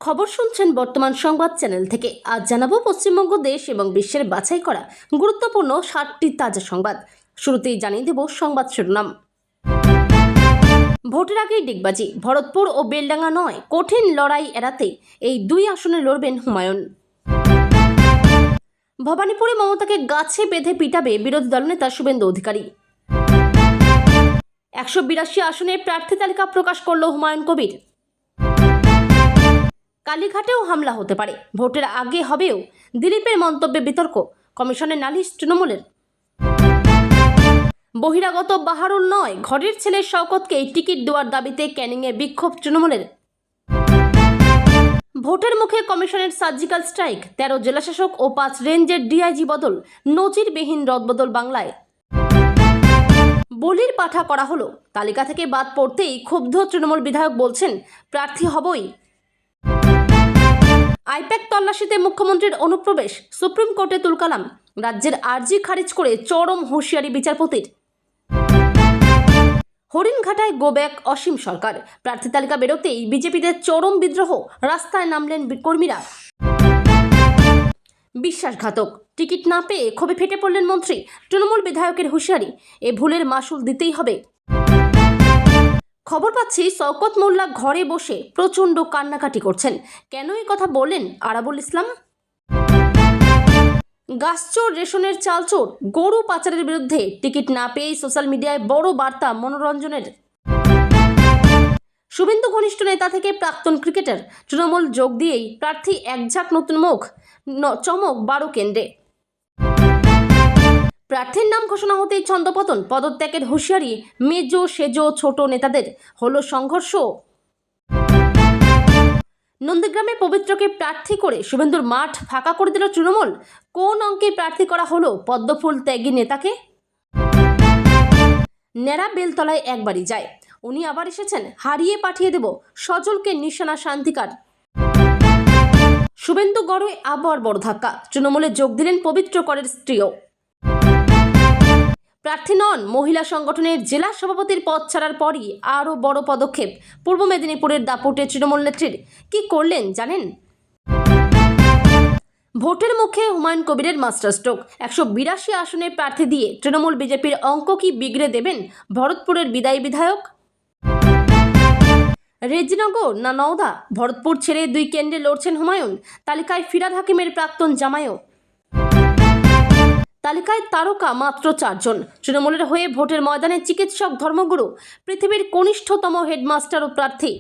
খবর শুনছেন বর্তমান সংবাদ চ্যানেল থেকে। আজ জানাবো পশ্চিমবঙ্গ দেশ এবং বিশ্বের বাছাই করা গুরুত্বপূর্ণ 7টি তাজা সংবাদ। শুরুতেই জানিয়ে দেব সংবাদ শিরোনাম। ভোটের আগেই ডিগবাজি, ভরতপুর ও বেলডাঙ্গা নয়, কঠিন লড়াই এড়াতে এই দুই আসনে লড়বেন হুমায়ুন। ভবানীপুরে মমতাকে গাছে বেঁধে পিটাবে বিরোধী দলনেতা শুভেন্দু অধিকারী। 182 আসনে প্রার্থী তালিকা প্রকাশ করল হুমায়ুন কবির। কালীঘাটেও হামলা হতে পারে, ভোটের আগে হবেও, দিলীপের মন্তব্যে বিতর্ক, কমিশনের নালিশ তৃণমূলের। বহিরাগত বাহারুল নয়, ঘরের ছেলে শওকতকে টিকিট দেওয়ার দাবিতে ক্যানিংয়ে বিক্ষোভ তৃণমূলের। ভোটের মুখে কমিশনের সার্জিক্যাল স্ট্রাইক, 13 জেলাশাসক ও 5 রেঞ্জের ডিআইজি বদল, নজিরবিহীন রদবদল বাংলায়। বলির পাঠা করা হলো, তালিকা থেকে বাদ পড়তেই ক্ষুব্ধ তৃণমূল বিধায়ক বলছেন প্রার্থী হবই। আইপ্যাক তল্লাশিতে মুখ্যমন্ত্রীর অনুপ্রবেশ, সুপ্রিম কোর্টে তুলকালাম, রাজ্যের আর্জি খারিজ করে চরম হুঁশিয়ারি বিচারপতির। হরিণঘাটায় গো ব্যাক অসীম সরকার, প্রার্থী তালিকা বেরোতেই বিজেপিদের চরম বিদ্রোহ, রাস্তায় নামলেন কর্মীরা। বিশ্বাসঘাতক, টিকিট না পেয়ে ক্ষোভে ফেটে পড়লেন মন্ত্রী, তৃণমূল বিধায়কের হুঁশিয়ারি, এ ভুলের মাসুল দিতেই হবে। খবর পাচ্ছি শওকত মোল্লা ঘরে বসে প্রচণ্ড কান্নাকাটি করছেন। কেন এই কথা বললেন আরাবুল ইসলাম? গাছচোর, রেশনের চালচোর, গরু পাচারের বিরুদ্ধে টিকিট না পেয়েই সোশ্যাল মিডিয়ায় বড় বার্তা মনোরঞ্জনের। শুভেন্দু ঘনিষ্ঠ নেতা থেকে প্রাক্তন ক্রিকেটার, তৃণমূল যোগ দিয়েই প্রার্থী একঝাঁক নতুন মুখ, চমক 12 কেন্দ্রে। প্রার্থীর নাম ঘোষণা হতেই ছন্দপতন, পদত্যাগের হুঁশিয়ারি মেজো সেজো ছোট নেতাদের, হলো সংঘর্ষ। নন্দীগ্রামে পবিত্রকে প্রার্থী করে শুভেন্দুর মাঠ ফাঁকা করে দিল তৃণমূল। কোন অঙ্কে প্রার্থী করা হলো পদ্মফুল ত্যাগী নেতাকে? নেড়া বেলতলায় একবারই যায়, উনি আবার এসেছেন, হারিয়ে পাঠিয়ে দেব, সজলকে নিশানা শান্তিকার। শুভেন্দু গড়ে আবার বড় ধাক্কা, তৃণমূলে যোগ দিলেন পবিত্র করের স্ত্রীও। প্রার্থী নন, মহিলা সংগঠনের জেলা সভাপতির পদ ছাড়ার পরই আরও বড় পদক্ষেপ পূর্ব মেদিনীপুরের দাপুটে তৃণমূল নেত্রীর। কি করলেন জানেন? ভোটের মুখে হুমায়ুন কবিরের মাস্টার স্ট্রোক, 182 আসনে প্রার্থী দিয়ে তৃণমূল বিজেপির অঙ্ক কি বিগড়ে দেবেন ভরতপুরের বিদায়ী বিধায়ক? রেজিনগর না নওদা, ভরতপুর ছেড়ে 2 কেন্দ্রে লড়ছেন হুমায়ুন। তালিকায় ফিরহাদ হাকিমের প্রাক্তন জামাইও। তালিকায় তারকা মাত্র 4 জন। তৃণমূলের হয়ে ভোটের ময়দানে চিকিৎসক, ধর্মগুরু, পৃথিবীর কনিষ্ঠতম হেডমাস্টার ও প্রার্থী।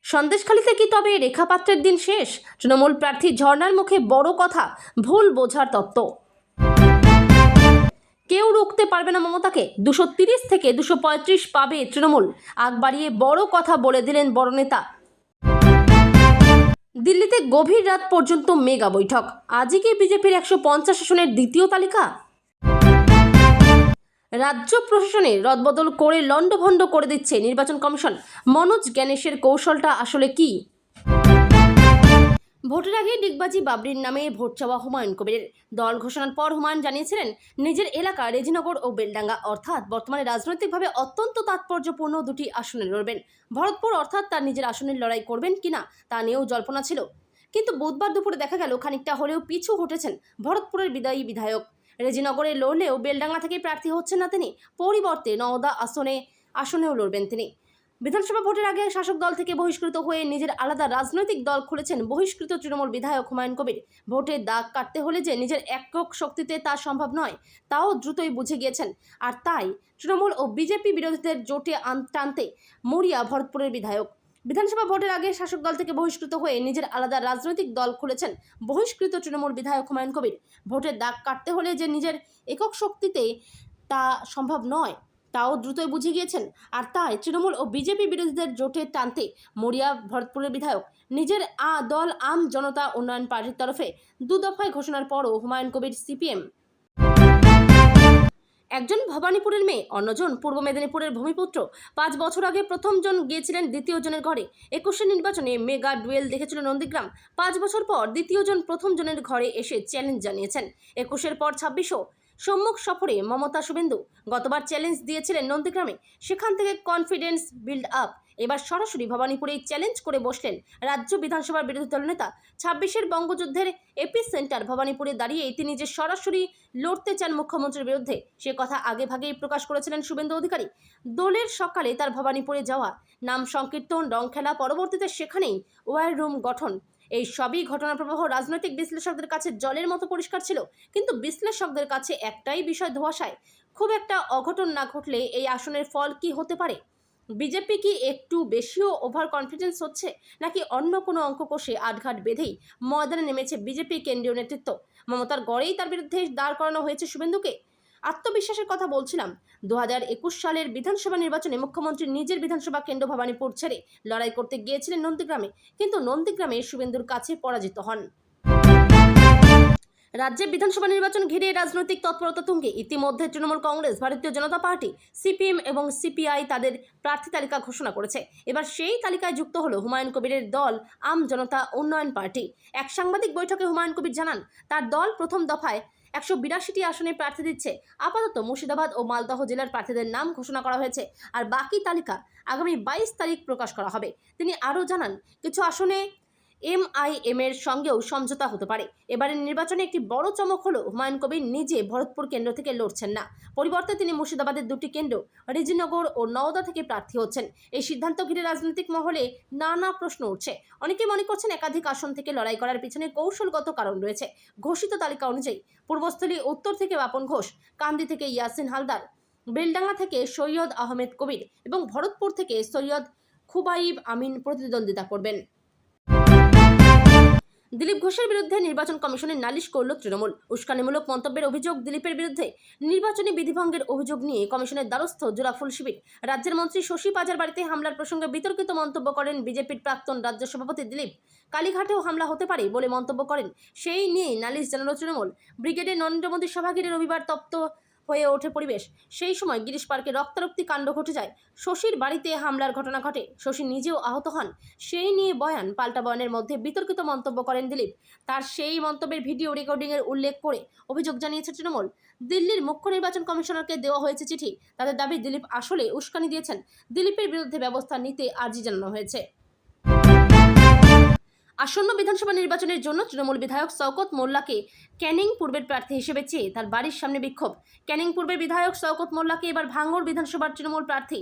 সন্দেশখালীতে কি তবে রেখা পাত্রের দিন শেষ? তৃণমূল প্রার্থী ঝর্ণার মুখে বড় কথা, ভুল বোঝার তত্ত্ব। কেউ রুখতে পারবে না মমতাকে, 230 থেকে 235 পাবে তৃণমূল, আগ বাড়িয়ে বড় কথা বলে দিলেন বড় নেতা। দিল্লিতে গভীর রাত পর্যন্ত মেগা বৈঠক, আজই কি বিজেপির 150 আসনের দ্বিতীয় তালিকা? রাজ্য প্রশাসনের রদবদল করে লণ্ডভণ্ড করে দিচ্ছে নির্বাচন কমিশন, মনোজ জ্ঞানেশের কৌশলটা আসলে কি? ভোটের আগে ডিগবাজি বাবরির নামে ভোট চাওয়া হুমায়ুন কবিরের। দল ঘোষণার পর হুমায়ুন জানিয়েছিলেন নিজের এলাকা রেজিনগর ও বেলডাঙ্গা অর্থাৎ বর্তমানে রাজনৈতিকভাবে অত্যন্ত তাৎপর্যপূর্ণ 2টি আসনে লড়বেন। ভরতপুর অর্থাৎ তার নিজের আসনের লড়াই করবেন কিনা তা নিয়েও জল্পনা ছিল, কিন্তু বুধবার দুপুরে দেখা গেল খানিকটা হলেও পিছু হটেছেন ভরতপুরের বিদায়ী বিধায়ক। রেজিনগরে লড়লেও বেলডাঙ্গা থেকে প্রার্থী হচ্ছেন না তিনি, পরিবর্তে নওদা আসনেও লড়বেন তিনি। বিধানসভা ভোটের আগে শাসক দল থেকে বহিষ্কৃত হয়ে নিজের আলাদা রাজনৈতিক দল খুলেছেন বহিষ্কৃত তৃণমূল বিধায়ক হুমায়ুন কবির। ভোটের দাগ কাটতে হলে যে নিজের একক শক্তিতে তা সম্ভব নয়, তাও দ্রুতই বুঝে গিয়েছেন। আর তাই তৃণমূল ও বিজেপি বিরোধীদের জোটে টানতে মরিয়া ভরতপুরের বিধায়ক। বিধানসভা ভোটের আগে শাসক দল থেকে বহিষ্কৃত হয়ে নিজের আলাদা রাজনৈতিক দল খুলেছেন বহিষ্কৃত তৃণমূল বিধায়ক হুমায়ুন কবির। ভোটের দাগ কাটতে হলে যে নিজের একক শক্তিতে তা সম্ভব নয়, তাও দ্রুতই বুঝে গিয়েছেন। আর তাই তৃণমূল ও বিজেপি বিরোধীদের জোটে টানতে মরিয়া ভরতপুরের বিধায়ক। নিজের দল আম জনতা উন্নয়ন পার্টির তরফে 2 দফায় ঘোষণার পরও হুমায়ুন কবির সিপিএম। একজন ভবানীপুরের মেয়ে, অন্যজন পূর্ব মেদিনীপুরের ভূমিপুত্র। 5 বছর আগে প্রথম জন গিয়েছিলেন দ্বিতীয় জনের ঘরে। 21 নির্বাচনে মেগা ডুয়েল দেখেছিল নন্দীগ্রাম। 5 বছর পর দ্বিতীয় জন প্রথম জনের ঘরে এসে চ্যালেঞ্জ জানিয়েছেন। 21-এর পর 26ও সম্মুখ সফরে মমতা শুভেন্দু। গতবার চ্যালেঞ্জ দিয়েছিলেন নন্দীগ্রামে, সেখান থেকে কনফিডেন্স বিল্ড আপ। এবার সরাসরি ভবানীপুরেই চ্যালেঞ্জ করে বসলেন রাজ্য বিধানসভার বিরোধী দলনেতা। 26-এর বঙ্গযুদ্ধের এপি সেন্টার ভবানীপুরে দাঁড়িয়েই তিনি যে সরাসরি লড়তে চান মুখ্যমন্ত্রীর বিরুদ্ধে সে কথা আগেভাগেই প্রকাশ করেছিলেন শুভেন্দু অধিকারী। দলের সকালে তার ভবানীপুরে যাওয়া, নাম সংকীর্তন, রং খেলা, পরবর্তীতে সেখানেই ওয়ার রুম গঠন, এই সবই ঘটনার প্রবাহ রাজনৈতিক বিশ্লেষকদের কাছে জলের মতো পরিষ্কার ছিল। কিন্তু বিশ্লেষকদের কাছে একটাই বিষয় ধোঁয়াশায়। খুব একটা অঘটন না ঘটলে এই আসনের ফল কি হতে পারে? বিজেপি কি একটু বেশিও ওভার কনফিডেন্স হচ্ছে, নাকি অন্য কোনো অঙ্ক কষে আটঘাট বেঁধেই ময়দানে নেমেছে বিজেপি কেন্দ্রীয় নেতৃত্ব? মমতার গড়েই তার বিরুদ্ধে দাঁড় করানো হয়েছে শুভেন্দুকে। আত্মবিশ্বাসের কথা বলছিলাম। 2021 সালের বিধানসভা নির্বাচনে মুখ্যমন্ত্রী নিজের বিধানসভা কেন্দ্র ভবানীপুর ছেড়ে লড়াই করতে গিয়েছিলেন নন্দীগ্রামে, কিন্তু নন্দীগ্রামে শুভেন্দুর কাছে পরাজিত হন। রাজ্যে বিধানসভা নির্বাচন ঘিরে রাজনৈতিক তৎপরতা তুঙ্গে। ইতিমধ্যে তৃণমূল কংগ্রেস, ভারতীয় জনতা পার্টি, সিপিএম এবং সিপিআই তাদের প্রার্থী তালিকা ঘোষণা করেছে। এবার সেই তালিকায় যুক্ত হলো হুমায়ুন কবিরের দল আম জনতা উন্নয়ন পার্টি। এক সাংবাদিক বৈঠকে হুমায়ুন কবির জানান, তার দল প্রথম দফায় 182টি আসনে প্রার্থী দিচ্ছে। আপাতত মুর্শিদাবাদ ও মালদহ জেলার প্রার্থীদের নাম ঘোষণা করা হয়েছে, আর বাকি তালিকা আগামী 22 তারিখ প্রকাশ করা হবে। তিনি আরও জানান, কিছু আসনে এমআইএম এর সঙ্গেও সমঝোতা হতে পারে। এবারের নির্বাচনে একটি বড় চমক হলো হুমায়ুন কবির নিজে ভরতপুর কেন্দ্র থেকে লড়ছেন না, পরিবর্তে তিনি মুর্শিদাবাদের দুটি কেন্দ্র রেজিনগর ও নওদা থেকে প্রার্থী হচ্ছেন। এই সিদ্ধান্ত ঘিরে রাজনৈতিক মহলে নানা প্রশ্ন উঠছে। অনেকে মনে করছেন একাধিক আসন থেকে লড়াই করার পিছনে কৌশলগত কারণ রয়েছে। ঘোষিত তালিকা অনুযায়ী পূর্বস্থলী উত্তর থেকে বাপন ঘোষ, কান্দি থেকে ইয়াসিন হালদার, বেলডাঙ্গা থেকে সৈয়দ আহমেদ কবির এবং ভরতপুর থেকে সৈয়দ খুবাইব আমিন প্রতিদ্বন্দ্বিতা করবেন। দিলীপ ঘোষের বিরুদ্ধে নির্বাচন কমিশনে নালিশ করল তৃণমূল। উস্কানিমূলক মন্তব্যের অভিযোগ দিলীপের বিরুদ্ধে। নির্বাচনী বিধিভঙ্গের অভিযোগ নিয়ে কমিশনের দ্বারস্থ জোড়াফুল শিবির। রাজ্যের মন্ত্রী শশী পাজার বাড়িতে হামলার প্রসঙ্গে বিতর্কিত মন্তব্য করেন বিজেপির প্রাক্তন রাজ্য সভাপতি দিলীপ। কালীঘাটেও হামলা হতে পারে বলে মন্তব্য করেন। সেই নিয়ে নালিশ জানালো তৃণমূল। ব্রিগেডে নরেন্দ্র মোদী সভা ঘিরে রবিবার তপ্ত হয়ে ওঠে পরিবেশ। সেই সময় গিরিশ পার্কে রক্তারক্তি কাণ্ড ঘটে যায়। শশীর বাড়িতে হামলার ঘটনা ঘটে, শশী নিজেও আহত হন। সেই নিয়ে বয়ান পাল্টা বয়ানের মধ্যে বিতর্কিত মন্তব্য করেন দিলীপ। তার সেই মন্তব্যের ভিডিও রেকর্ডিংয়ের উল্লেখ করে অভিযোগ জানিয়েছে তৃণমূল। দিল্লির মুখ্য নির্বাচন কমিশনারকে দেওয়া হয়েছে চিঠি। তাদের দাবি দিলীপ আসলে উস্কানি দিয়েছেন। দিলীপের বিরুদ্ধে ব্যবস্থা নিতে আর্জি জানানো হয়েছে। আসন্ন বিধানসভা নির্বাচনের জন্য তৃণমূল বিধায়ক শওকত মোল্লাকে ক্যানিং পূর্বের প্রার্থী হিসেবে চেয়ে তার বাড়ির সামনে বিক্ষোভ। ক্যানিং পূর্বের বিধায়ক শওকত মোল্লাকে এবার ভাঙড় বিধানসভার তৃণমূল প্রার্থী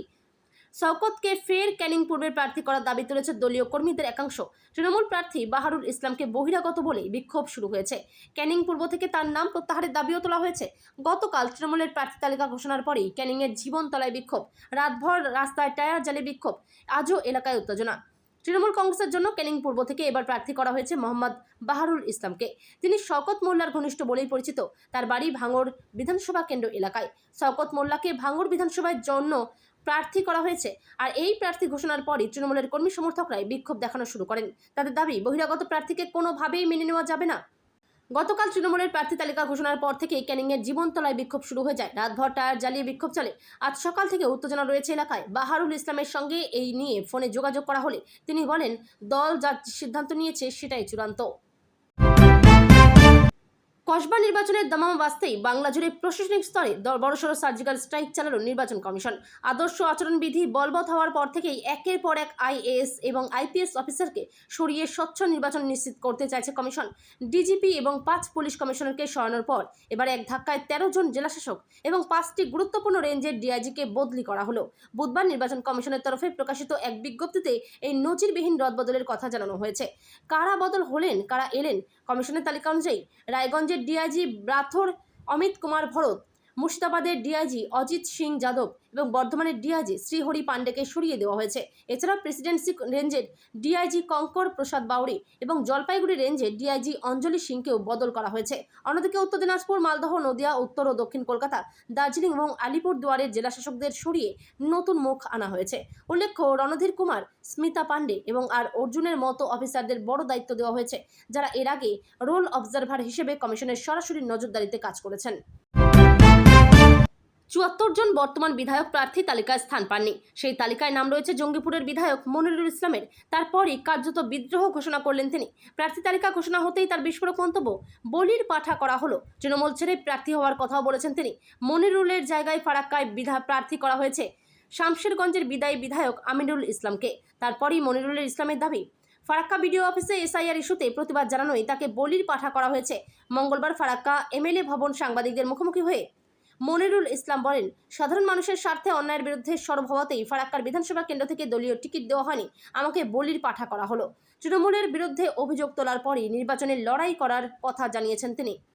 শওকতকে ফের ক্যানিং পূর্বের প্রার্থী করার দাবি তুলেছে দলীয় কর্মীদের একাংশ। তৃণমূল প্রার্থী বাহারুল ইসলামকে বহিরাগত বলেই বিক্ষোভ শুরু হয়েছে। ক্যানিং পূর্ব থেকে তার নাম প্রত্যাহারের দাবিও তোলা হয়েছে। গতকাল তৃণমূলের প্রার্থী তালিকা ঘোষণার পরেই ক্যানিংয়ের জীবনতলায় বিক্ষোভ, রাতভর রাস্তায় টায়ার জ্বালে বিক্ষোভ, আজও এলাকায় উত্তেজনা। তৃণমূল কংগ্রেসের জন্য ক্যানিং পূর্ব থেকে এবার প্রার্থী করা হয়েছে মোহাম্মদ বাহারুল ইসলামকে। তিনি শওকত মোল্লার ঘনিষ্ঠ বলেই পরিচিত। তার বাড়ি ভাঙড় বিধানসভা কেন্দ্র এলাকায়। শওকত মোল্লাকে ভাঙড় বিধানসভার জন্য প্রার্থী করা হয়েছে। আর এই প্রার্থী ঘোষণার পরই তৃণমূলের কর্মী সমর্থকরাই বিক্ষোভ দেখানো শুরু করেন। তাদের দাবি, বহিরাগত প্রার্থীকে কোনোভাবেই মেনে নেওয়া যাবে না। গতকাল তৃণমূলের প্রার্থী তালিকা ঘোষণার পর থেকেই ক্যানিংয়ের জীবনতলায় বিক্ষোভ শুরু হয়ে যায়। রাতভর টায়ার জ্বালিয়ে বিক্ষোভ চলে। আজ সকাল থেকে উত্তেজনা রয়েছে এলাকায়। বাহারুল ইসলামের সঙ্গে এই নিয়ে ফোনে যোগাযোগ করা হলে তিনি বলেন, দল যা সিদ্ধান্ত নিয়েছে সেটাই চূড়ান্ত। কসবা নির্বাচনের দামামা বাজতেই বাংলা জুড়ে প্রশাসনিক স্তরে বড়সড় সার্জিক্যাল স্ট্রাইক চালালো নির্বাচন কমিশন। আদর্শ আচরণবিধি বলবৎ হওয়ার পর থেকেই একের পর এক আইএএস এবং আইপিএস অফিসারকে সরিয়ে স্বচ্ছ নির্বাচন নিশ্চিত করতে চাইছে কমিশন। ডিজিপি এবং 5 পুলিশ কমিশনারকে সরানোর পর এবার এক ধাক্কায় 13 জন জেলাশাসক এবং 5টি গুরুত্বপূর্ণ রেঞ্জের ডিআইজিকে বদলি করা হলো। বুধবার নির্বাচন কমিশনের তরফে প্রকাশিত এক বিজ্ঞপ্তিতে এই নজিরবিহীন রদবদলের কথা জানানো হয়েছে। কারা বদল হলেন, কারা এলেন? কমিশনের তালিকা অনুযায়ী রায়গঞ্জের ডিআইজি ব্রাথর অমিত কুমার ভরত, মুর্শিদাবাদের ডিআইজি অজিত সিং যাদব এবং বর্ধমানের ডিআইজি শ্রীহরি পান্ডেকে সরিয়ে দেওয়া হয়েছে। এছাড়া প্রেসিডেন্সি রেঞ্জের ডিআইজি কঙ্কর প্রসাদ বাউরি এবং জলপাইগুড়ি রেঞ্জের ডিআইজি অঞ্জলি সিংকেও বদল করা হয়েছে। অন্যদিকে উত্তর দিনাজপুর, মালদহ, নদিয়া, উত্তর ও দক্ষিণ কলকাতা, দার্জিলিং এবং আলিপুরদুয়ারের জেলাশাসকদের সরিয়ে নতুন মুখ আনা হয়েছে। উল্লেখ্য, রণধীর কুমার, স্মিতা পান্ডে এবং আর অর্জুনের মতো অফিসারদের বড় দায়িত্ব দেওয়া হয়েছে, যারা এর আগে রোল অবজারভার হিসেবে কমিশনের সরাসরি নজরদারিতে কাজ করেছেন। 74 জন বর্তমান বিধায়ক প্রার্থী তালিকায় স্থান পাননি। সেই তালিকায় নাম রয়েছে জঙ্গিপুরের বিধায়ক মনিরুল ইসলামের। তারপরই কার্যত বিদ্রোহ ঘোষণা করলেন তিনি। প্রার্থী তালিকা ঘোষণা হতেই তার বিস্ফোরক মন্তব্য, বলির পাঠা করা হলো। তৃণমূল ছেড়ে প্রার্থী হওয়ার কথাও বলেছেন তিনি। মনিরুলের জায়গায় ফারাক্কায় প্রার্থী করা হয়েছে। শামশেরগঞ্জের বিদায়ী বিধায়ক আমিনুল ইসলামকে। তারপরই মনিরুল ইসলামের দাবি, ফারাক্কা বিডিও অফিসে এসআইআর ইস্যুতে প্রতিবাদ জানানোই তাকে বলির পাঠা করা হয়েছে। মঙ্গলবার ফারাক্কা এমএলএ ভবন সাংবাদিকদের মুখোমুখি হয়ে মনিরুল ইসলাম বলেন, সাধারণ মানুষের স্বার্থে অন্যায়ের বিরুদ্ধে সরব হওয়াতেই ফারাক্কার বিধানসভা কেন্দ্র থেকে দলীয় টিকিট দেওয়া হয়নি, আমাকে বলির পাঠা করা হলো। তৃণমূলের বিরুদ্ধে অভিযোগ তোলার পরই নির্বাচনের লড়াই করার কথা জানিয়েছেন তিনি।